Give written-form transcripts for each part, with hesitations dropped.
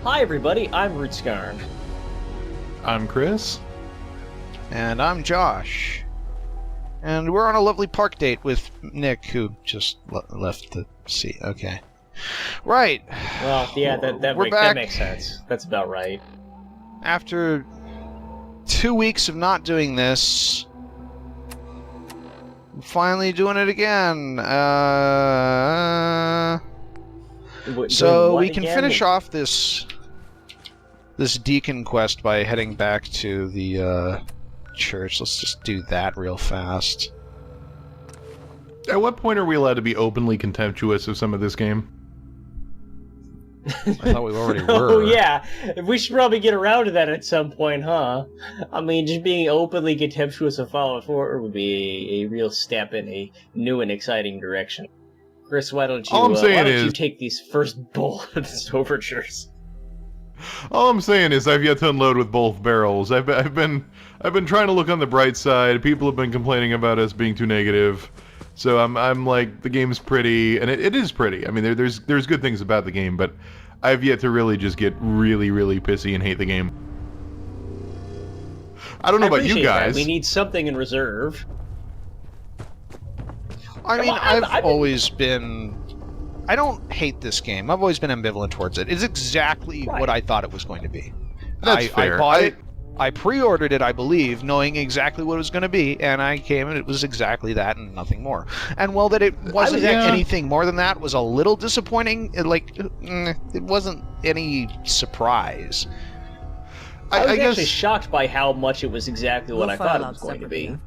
Hi everybody, I'm Rootscarn. I'm Chris. And I'm Josh. And we're on a lovely park date with Nick, who just left the seat. Okay. Right. Well, yeah, that makes sense. That's about right. After 2 weeks of not doing this, I'm finally doing it again. So we can finish off this deacon quest by heading back to the church. Let's just do that real fast. At what point are we allowed to be openly contemptuous of some of this game? I thought we already were. Oh yeah, we should probably get around to that at some point, huh? I mean, just being openly contemptuous of Fallout 4 would be a real step in a new and exciting direction. Chris, why don't you take these first bullets overtures? All I'm saying is I've yet to unload with both barrels. I've been trying to look on the bright side. People have been complaining about us being too negative. So I'm like, the game's pretty, and it is pretty. I mean, there's good things about the game, but I've yet to really just get really, really pissy and hate the game. I don't know about you guys. We need something in reserve. I mean, I've always been... I don't hate this game. I've always been ambivalent towards it. It's exactly what I thought it was going to be. That's fair. I bought it. I pre-ordered it, I believe, knowing exactly what it was going to be, and I came and it was exactly that and nothing more. And well, that it wasn't anything more than that was a little disappointing. It wasn't any surprise. I was actually shocked by how much it was exactly what I thought it was going to be.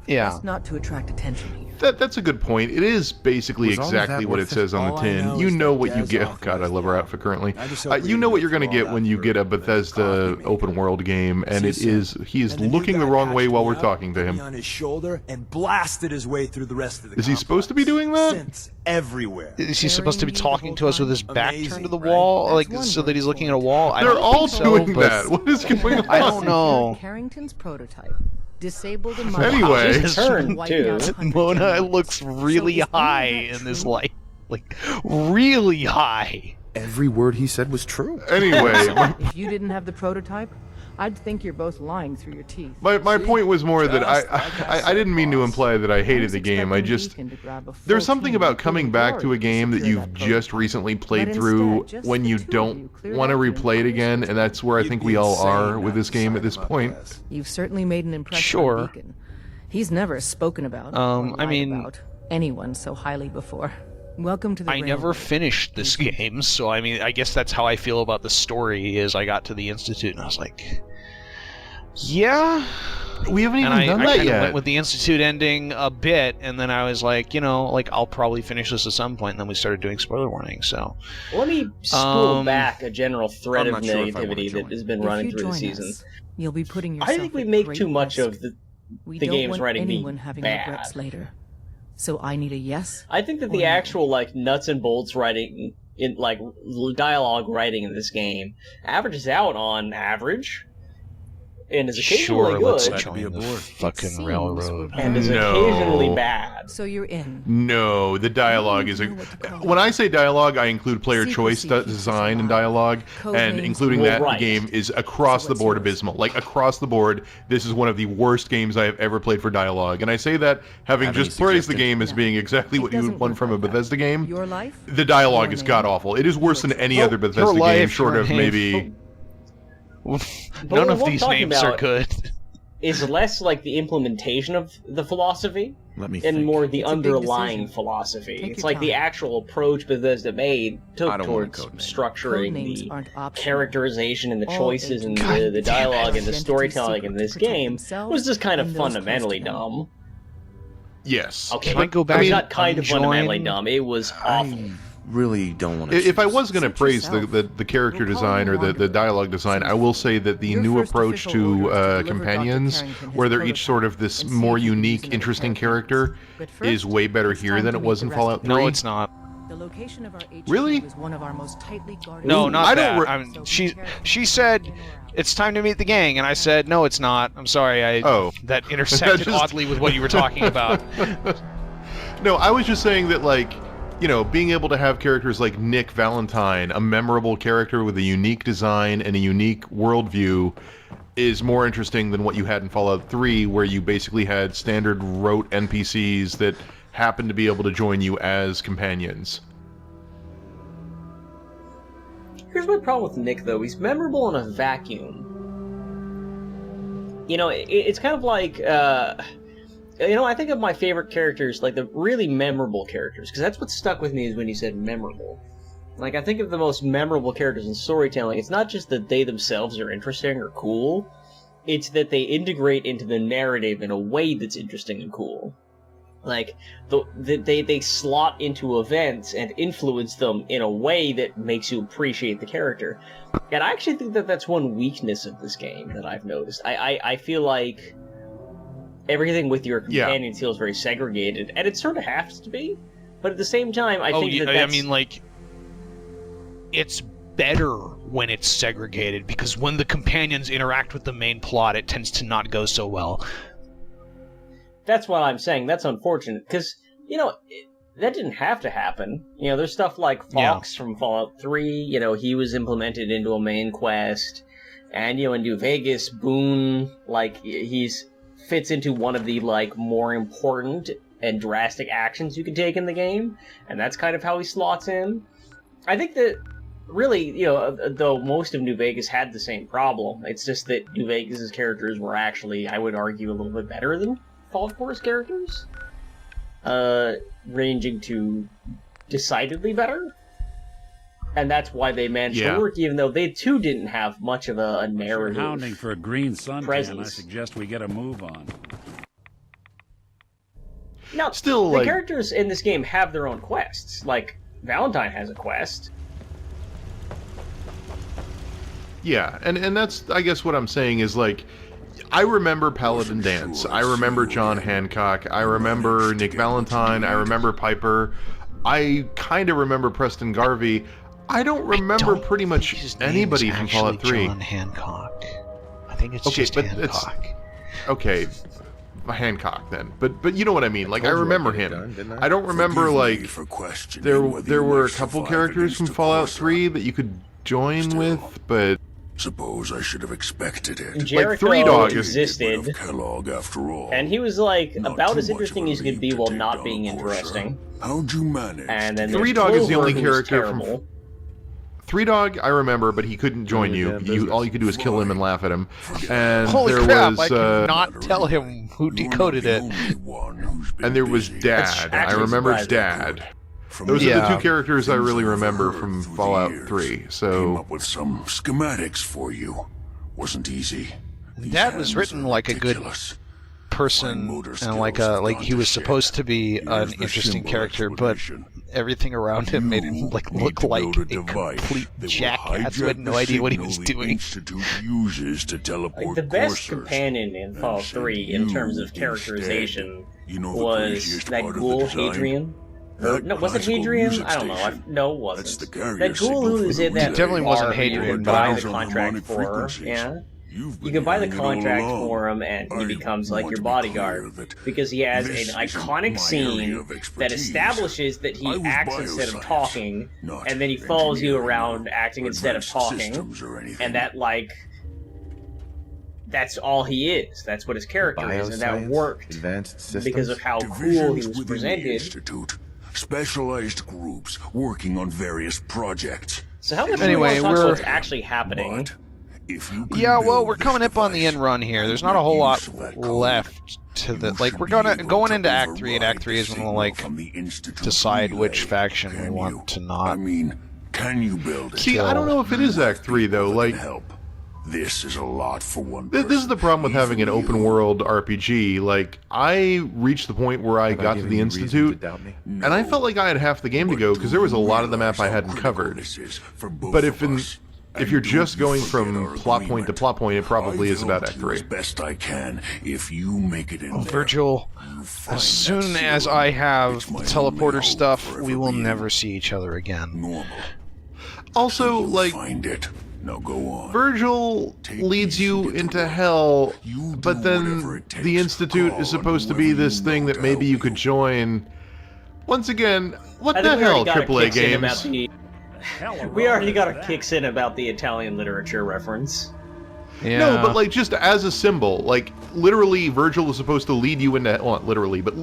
Yeah. Just not to attract attention here. That's a good point. It is basically exactly what it says on the tin. You know what you get. Oh god, I love our outfit currently. You know what you're going to get when you get a Bethesda open world game, and he is looking the wrong way while we're talking to him. On his shoulder and blasted his way through the rest of the Is he supposed to be doing that? Since everywhere. Is he supposed to be talking to us with his back turned to the wall, like so that he's looking at a wall? They're all doing that. What is going on? I don't know. Carrington's prototype. Disabled and anyway, his turn too. Mona looks really high in this light, like really high. Every word he said was true. Anyway, if you didn't have the prototype, I'd think you're both lying through your teeth. My point was more that I didn't mean to imply that I hated the game. There's something about coming back to a game that you've just recently played through when you don't want to replay it again, and that's where I think we all are with this game at this point. You've certainly made an impression on Beacon. He's never spoken about about anyone so highly before. Welcome to the I never finished this game, so I mean, I guess that's how I feel about the story. Is I got to the Institute and I was like, yeah, we haven't even done that yet. I went with the Institute ending a bit, and then I was like, I'll probably finish this at some point. And then we started doing spoiler warnings. So let me spool back a general thread of negativity that has been running through the season. You'll be putting yourself I think we make too much of the game's writing being bad. Later. So I need a yes? I think that the actual, nuts and bolts writing, dialogue writing in this game averages out on average, and is occasionally good. Let's join the fucking railroad. And is occasionally bad. So you're in. No, the dialogue is... When I say dialogue, I include player choice design and dialogue, and including that, the game is across the board abysmal. Like, across the board, this is one of the worst games I have ever played for dialogue. And I say that having just praised the game as being exactly what you would want from a Bethesda game. Your life? The dialogue is god-awful. It is worse than any other Bethesda game, short of maybe... None of these names are good. Is less like the implementation of the philosophy and more the underlying philosophy. It's like the actual approach Bethesda took towards structuring the characterization and the choices and the dialogue and the storytelling in this game was just kind of fundamentally dumb. Yes. Okay, Can I go back? It's not kind of fundamentally dumb. It was awful. Really don't want to. If I was going to praise the character design or the dialogue design, I will say that the new approach to companions, where they're each sort of this more unique, interesting character, is way better here than it was in Fallout 3. No, it's not. The location of our HQ Really? is one of our most tightly guarded. No, not that. I mean, she said it's time to meet the gang, and I said no, it's not. I'm sorry. That intersected oddly with what you were talking about. No, I was just saying that you know, being able to have characters like Nick Valentine, a memorable character with a unique design and a unique worldview, is more interesting than what you had in Fallout 3, where you basically had standard rote NPCs that happened to be able to join you as companions. Here's my problem with Nick, though. He's memorable in a vacuum. You know, it's kind of like, you know, I think of my favorite characters, like the really memorable characters, because that's what stuck with me is when you said memorable. Like, I think of the most memorable characters in storytelling. It's not just that they themselves are interesting or cool, it's that they integrate into the narrative in a way that's interesting and cool. Like, they slot into events and influence them in a way that makes you appreciate the character. And I actually think that that's one weakness of this game that I've noticed. I feel like everything with your companions feels very segregated, and it sort of has to be. But at the same time, I think that's... I mean, like, it's better when it's segregated, because when the companions interact with the main plot, it tends to not go so well. That's what I'm saying. That's unfortunate, because, you know, that didn't have to happen. You know, there's stuff like Fox from Fallout 3, you know, he was implemented into a main quest, and, you know, in New Vegas, Boone, like, he's fits into one of the, like, more important and drastic actions you can take in the game, and that's kind of how he slots in. I think that, really, you know, though most of New Vegas had the same problem, it's just that New Vegas' characters were actually, I would argue, a little bit better than Fallout 4's characters, ranging to decidedly better, and that's why they managed to work, even though they too didn't have much of a narrative. If you're hounding for a green suntan, presence. I suggest we get a move on. Now, still, the characters in this game have their own quests. Like, Valentine has a quest. Yeah, and that's, I guess what I'm saying is, like, I remember Paladin Dance, I remember John Hancock, I remember Nick Valentine, I remember Piper, I kind of remember Preston Garvey. I don't remember pretty much anybody from Fallout 3. John Hancock. I think it's just Hancock. Okay, Hancock then. But you know what I mean. Like, I remember him. I don't remember, like, there were a couple characters from Fallout 3 that you could join with, but... Suppose I should have expected it. Jericho like 3 Dog existed, Kellogg after all. and he was like about as interesting as he could be while not being interesting. How'd you manage? And then 3 Dog is the only Clover, character from 3 Dog. I remember, but he couldn't join you. All you could do is kill him and laugh at him. And Holy there crap! was I could not tell him who decoded it. And there was Dad. I remember Dad. Those are the 2 characters I really remember from Fallout 3. So came up with some schematics for you. Wasn't easy. Dad was written like a good person, and like he was supposed to be an interesting character, but everything around him made him look like a complete jackass who had no idea what he was doing. Like, the best companion in Fallout 3 in terms of characterization was that ghoul Hadrian. No, was it Hadrian? I don't know. No, it wasn't. That ghoul who was in that definitely wasn't bar Hadrian, you buy the contract for. Yeah. You can buy the contract for him, and he becomes like your bodyguard, because he has an iconic scene that establishes that he acts instead of talking, and then he follows you around acting instead of talking, and that, like, that's all he is. That's what his character is, and that worked because of how cool he was presented. Specialized groups working on various projects. So how much do what's actually happening? Yeah, well, we're coming up on the end run here. There's not a whole lot left to the... Like, we're going into Act 3, and Act 3 is when we'll, like, decide which faction we want to not... I mean, can you build it? See, I don't know if it is Act 3, though. Like, this is a lot for one person. This is the problem with having an open-world RPG. Like, I reached the point where I got to the Institute, and I felt like I had half the game to go, because there was a lot of the map I hadn't covered. But if you're just going from plot point to plot point, it probably is about Act 3. Best I can if you make it in Virgil, as soon as I have the teleporter stuff, we will never see each other again. Also, like, find it. Now go on. Virgil leads you into hell, but then the Institute is supposed to be this thing that maybe you could join. Once again, What the hell, AAA games? We already got our kicks in about the Italian literature reference. Yeah. No, but like just as a symbol, like literally Virgil is supposed to lead you into, well, not literally, but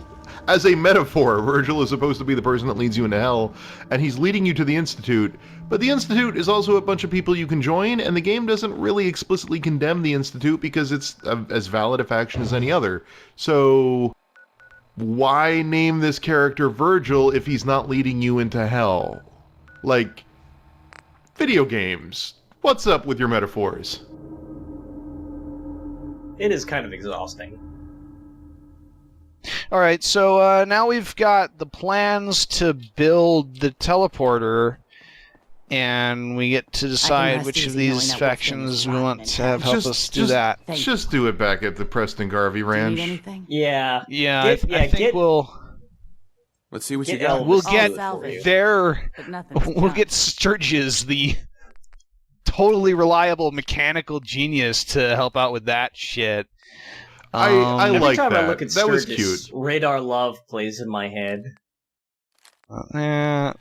as a metaphor, Virgil is supposed to be the person that leads you into hell, and he's leading you to the Institute, but the Institute is also a bunch of people you can join, and the game doesn't really explicitly condemn the Institute because it's as valid a faction as any other. So why name this character Virgil if he's not leading you into hell? Like, video games. What's up with your metaphors? It is kind of exhausting. Alright, so now we've got the plans to build the teleporter, and we get to decide which of these factions we want to have help us do that. Just do it back at the Preston Garvey Ranch. Yeah. Yeah, I think we'll... Let's see what you got. We'll get we'll get Sturgis, the totally reliable mechanical genius, to help out with that shit. I like that. Every time I look at that Sturgis, was cute. Radar Love plays in my head. I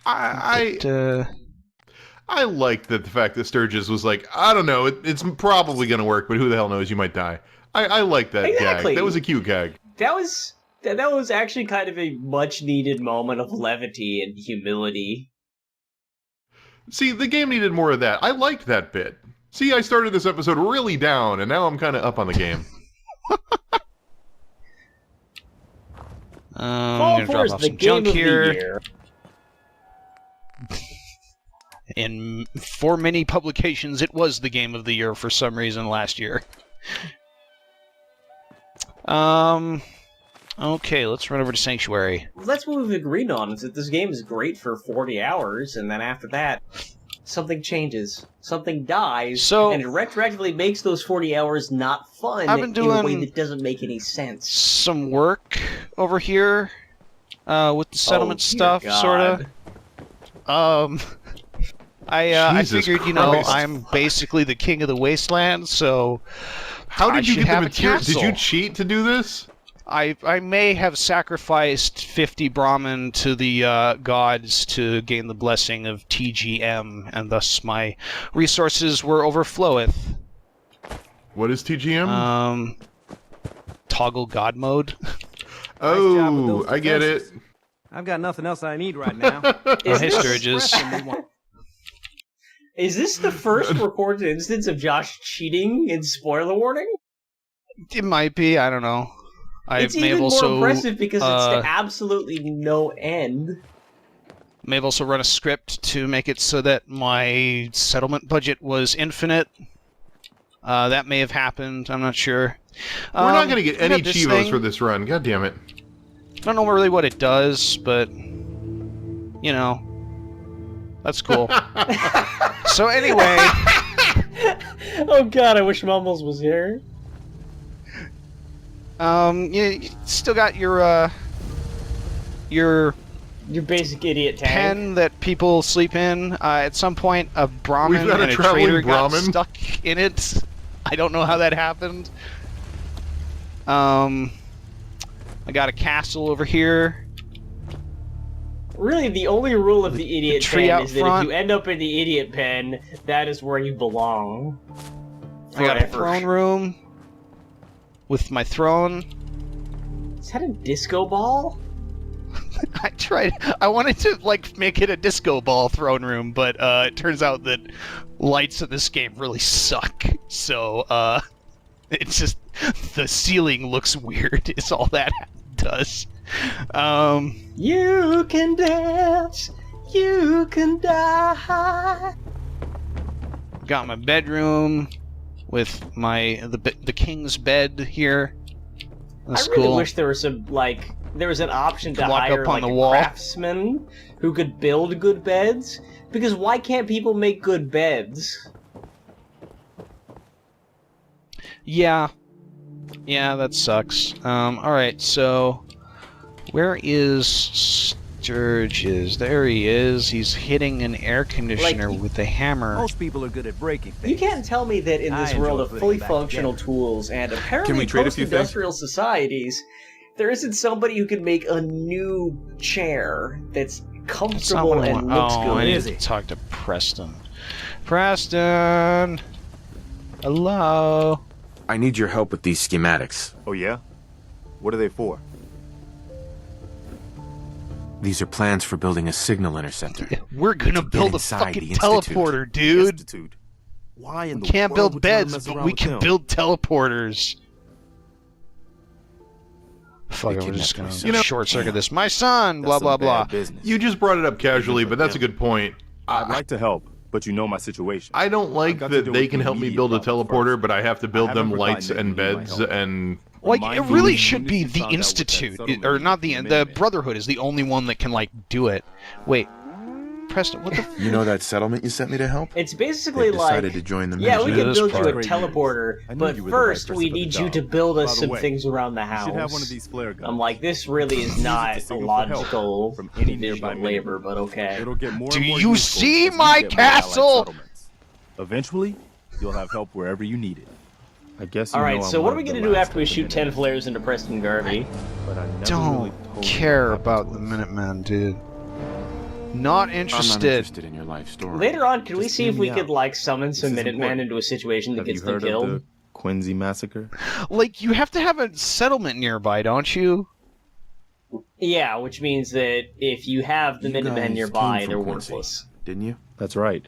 liked the fact that Sturgis was like, I don't know, it's probably going to work, but who the hell knows, you might die. I like that gag. That was a cute gag. That was actually kind of a much-needed moment of levity and humility. See, the game needed more of that. I liked that bit. See, I started this episode really down, and now I'm kind of up on the game. Fall 4 is the game of the year. For many publications, it was the game of the year for some reason last year. Okay, let's run over to Sanctuary. That's what we've agreed on, is that this game is great for 40 hours, and then after that, something changes. Something dies, and it retroactively makes those 40 hours not fun in a way that doesn't make any sense. Some work over here with the settlement stuff, sort of. I figured, I'm basically the king of the wasteland, so how did you get the material? Did you cheat to do this? I may have sacrificed 50 Brahmin to the gods to gain the blessing of TGM, and thus my resources were overfloweth. What is TGM? Toggle God mode. Oh, nice, I get it. I've got nothing else I need right now. Hey, Sturgis. Is this the first recorded instance of Josh cheating in spoiler warning? It might be, I don't know. It's even more impressive because it's to absolutely no end. May have also run a script to make it so that my settlement budget was infinite. That may have happened, I'm not sure. We're not going to get any Chivos for this run, god damn it. I don't know really what it does, but, that's cool. So anyway... Oh god, I wish Mumbles was here. You still got your basic idiot tank. Pen that people sleep in. At some point, a Brahmin and a traitor got stuck in it. I don't know how that happened. I got a castle over here. Really, the only rule of the idiot pen is that if you end up in the idiot pen, that is where you belong. I got a throne room with my throne. Is that a disco ball? I wanted to make it a disco ball throne room, but it turns out that lights in this game really suck. So it's just the ceiling looks weird. Is all that does. You can dance, you can die. Got my bedroom with the king's bed here. That's I really cool. wish there was there was an option to hire a craftsman who could build good beds. Because why can't people make good beds? Yeah, that sucks. All right, so where is Sturgis? There he is. He's hitting an air conditioner with a hammer. Most people are good at breaking things. You can't tell me that in this world of fully functional tools and apparently post-industrial societies, there isn't somebody who can make a new chair that's comfortable and looks good. I need to talk to Preston. Preston! Hello? I need your help with these schematics. Oh, yeah? What are they for? These are plans for building a signal interceptor. Yeah, we're gonna build a fucking teleporter, dude. Institute. Why in We the can't world build would you wanna beds, mess but around we with can them? build teleporters. Fuck it, They we're just kidnapped gonna my son. short circuit this. My son, blah That's blah some blah. bad business. You just brought it up casually, but that's a good point. I'd like to help, but you know my situation. I don't like got to that deal they with can the help me immediate build a problems teleporter, first. but I have to build I them haven't lights forgotten and that you need my beds help. and... Like, Remind it me really as should soon as be you the found out what that Institute, settlement or not was the for the Minutemen. Brotherhood is the only one that can like do it. Wait, Preston, what the? You know that settlement you sent me to help? It's basically They like, decided to join the yeah, we Minutemen. can This build you a part. teleporter, I knew but you were the right first person we for the need you job. to build us By the some way, things around the You house. should have one of these flare guns. I'm like, this really is Use it not to a signal for help logical from any division nearby of labor, Minutemen. but okay. It'll get more Do and more you useful see as we my get more allied castle? settlements. Eventually, you'll have help wherever you need it. I guess you Alright, know so I'm what are one we of the gonna do last after we of the shoot 10 Minutemen, flares into Preston Garvey? but I never Don't really told you care what happened about to the us. Minutemen, dude. Not I'm not interested. interested in your life story. Later on, can we Just see hear if we me could, out. like, summon some is Minutemen important. into a situation that Have gets you them heard killed? of the Quincy massacre? Like, you have to have a settlement nearby, don't you? Yeah, which means that if you have the You Minutemen guys nearby, came they're from Quincy, worthless. didn't you? That's right.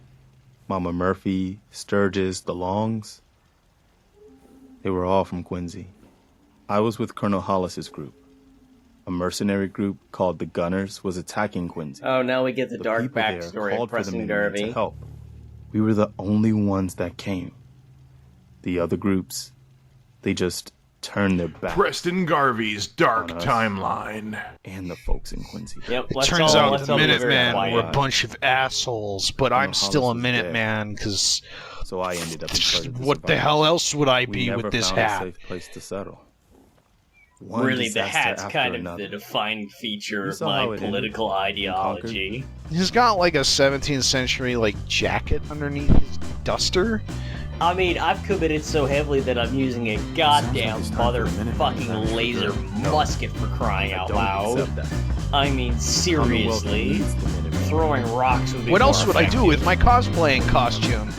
Mama Murphy, Sturgis, the Longs. They were all from Quincy. I was with Colonel Hollis's group. A mercenary group called the Gunners was attacking Quincy. Oh, now we get the dark people there backstory of called for the Preston Minutemen to Garvey. help. We were the only ones that came. The other groups, they just turned their back. Preston Garvey's dark On us. timeline. And the folks in Quincy. Yep, It let's turns all, out let's the all be very Minutemen quiet. were a bunch of assholes, but I'm still a Hollis was dead. Minuteman, because So I ended up in charge of the what the survivors. hell else would I We be never with this found a hat? safe place to settle. One Really, the disaster hat's after kind of another. the defining feature You of saw how my it ended. political ideology. He's got like a 17th century like jacket underneath his duster. I mean, I've committed so heavily that I'm using a goddamn it's time for a minute. motherfucking laser musket for crying out Don't loud. accept that. I mean, Commonwealth seriously. needs the Minutemen. Throwing rocks would be What more else would I do effective. with my cosplaying costume?